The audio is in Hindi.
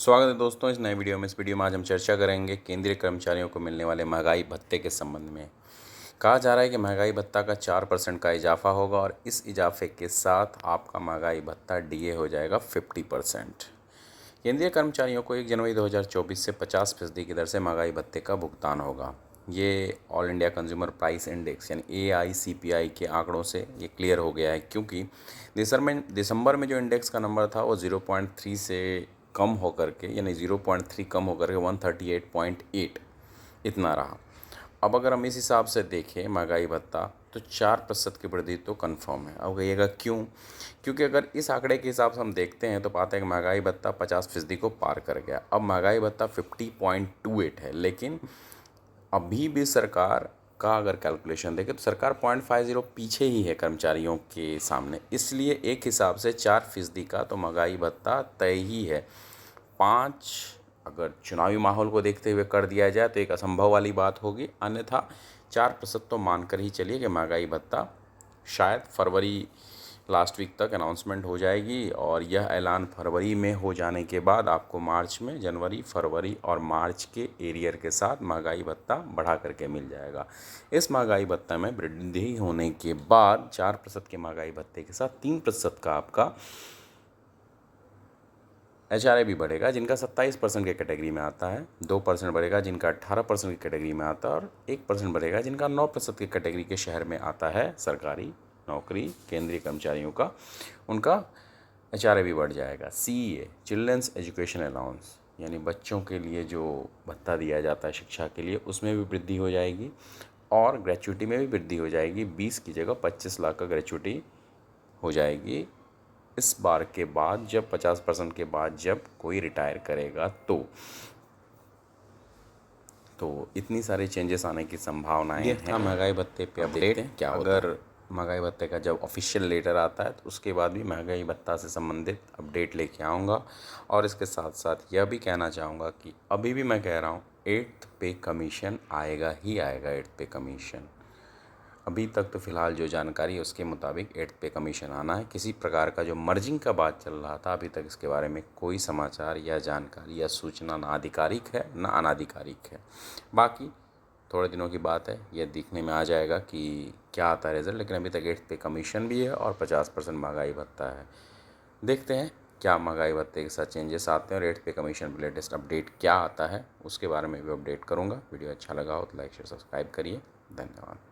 स्वागत है दोस्तों इस नए वीडियो में। इस वीडियो में आज हम चर्चा करेंगे केंद्रीय कर्मचारियों को मिलने वाले महंगाई भत्ते के संबंध में। कहा जा रहा है कि महंगाई भत्ता का 4% का इजाफा होगा और इस इजाफे के साथ आपका महंगाई भत्ता डीए हो जाएगा 50%। केंद्रीय कर्मचारियों को 1 जनवरी 2024 से 50% की दर से महंगाई भत्ते का भुगतान होगा। ये all India consumer price index यानी AICPI के आंकड़ों से ये क्लियर हो गया है, क्योंकि दिसंबर में जो इंडेक्स का नंबर था वो 0.3 से कम होकर के यानी 0.3 कम होकर के 138.8 इतना रहा। अब अगर हम इस हिसाब से देखें महंगाई भत्ता तो 4% की वृद्धि तो कंफर्म है। अब कहिएगा क्यों? क्योंकि अगर इस आंकड़े के हिसाब से हम देखते हैं तो पाते हैं कि महंगाई भत्ता 50% को पार कर गया। अब महंगाई भत्ता 50.28 है, लेकिन अभी भी सरकार का अगर कैलकुलेशन देखें तो सरकार 0.50 पीछे ही है कर्मचारियों के सामने। इसलिए एक हिसाब से 4% का तो महंगाई भत्ता तय ही है। 5 अगर चुनावी माहौल को देखते हुए कर दिया जाए तो एक असंभव वाली बात होगी, अन्यथा 4% तो मानकर ही चलिए कि महंगाई भत्ता शायद फरवरी लास्ट वीक तक अनाउंसमेंट हो जाएगी और यह ऐलान फरवरी में हो जाने के बाद आपको मार्च में जनवरी, फरवरी और मार्च के एरियर के साथ महंगाई भत्ता बढ़ा करके मिल जाएगा। इस महंगाई भत्ता में वृद्धि होने के बाद 4% के महंगाई भत्ते के साथ 3% का आपका HRA भी बढ़ेगा, जिनका 27% के कैटेगरी में आता है। 2% बढ़ेगा जिनका 18% की कैटेगरी में आता है और 1% बढ़ेगा जिनका 9% की कैटेगरी के शहर में आता है। सरकारी नौकरी केंद्रीय कर्मचारियों का उनका HRA भी बढ़ जाएगा। CEA चिल्ड्रंस एजुकेशन अलाउंस यानी बच्चों के लिए जो भत्ता दिया जाता है शिक्षा के लिए, उसमें भी वृद्धि हो जाएगी और ग्रेच्युटी में भी वृद्धि हो जाएगी। 20 की जगह 25 लाख का ग्रेच्युटी हो जाएगी इस बार के बाद, जब 50% के बाद जब कोई रिटायर करेगा तो इतनी सारे चेंजेस आने की संभावनाएं हैं। था महंगाई भत्ते पे अपडेट क्या होता है। अगर महंगाई भत्ते का जब ऑफिशियल लेटर आता है तो उसके बाद भी महंगाई भत्ता से संबंधित अपडेट लेके आऊँगा। और इसके साथ साथ यह भी कहना चाहूँगा कि अभी भी मैं कह रहा हूँ 8th पे कमीशन आएगा ही आएगा। 8th पे कमीशन अभी तक तो फ़िलहाल जो जानकारी है उसके मुताबिक 8th पे कमीशन आना है। किसी प्रकार का जो मर्जिंग का बात चल रहा था, अभी तक इसके बारे में कोई समाचार या जानकारी या सूचना ना आधिकारिक है ना अनाधिकारिक है। बाकी थोड़े दिनों की बात है, यह दिखने में आ जाएगा कि क्या आता है रिज़ल्ट, लेकिन अभी तक 8th पे कमीशन भी है और 50% महंगाई भत्ता है। देखते हैं क्या महंगाई भत्ते के साथ चेंजेस आते हैं और 8th पे कमीशन पर लेटेस्ट अपडेट क्या आता है, उसके बारे में भी अपडेट करूँगा। वीडियो अच्छा लगा हो तो लाइक शेयर सब्सक्राइब करिए। धन्यवाद।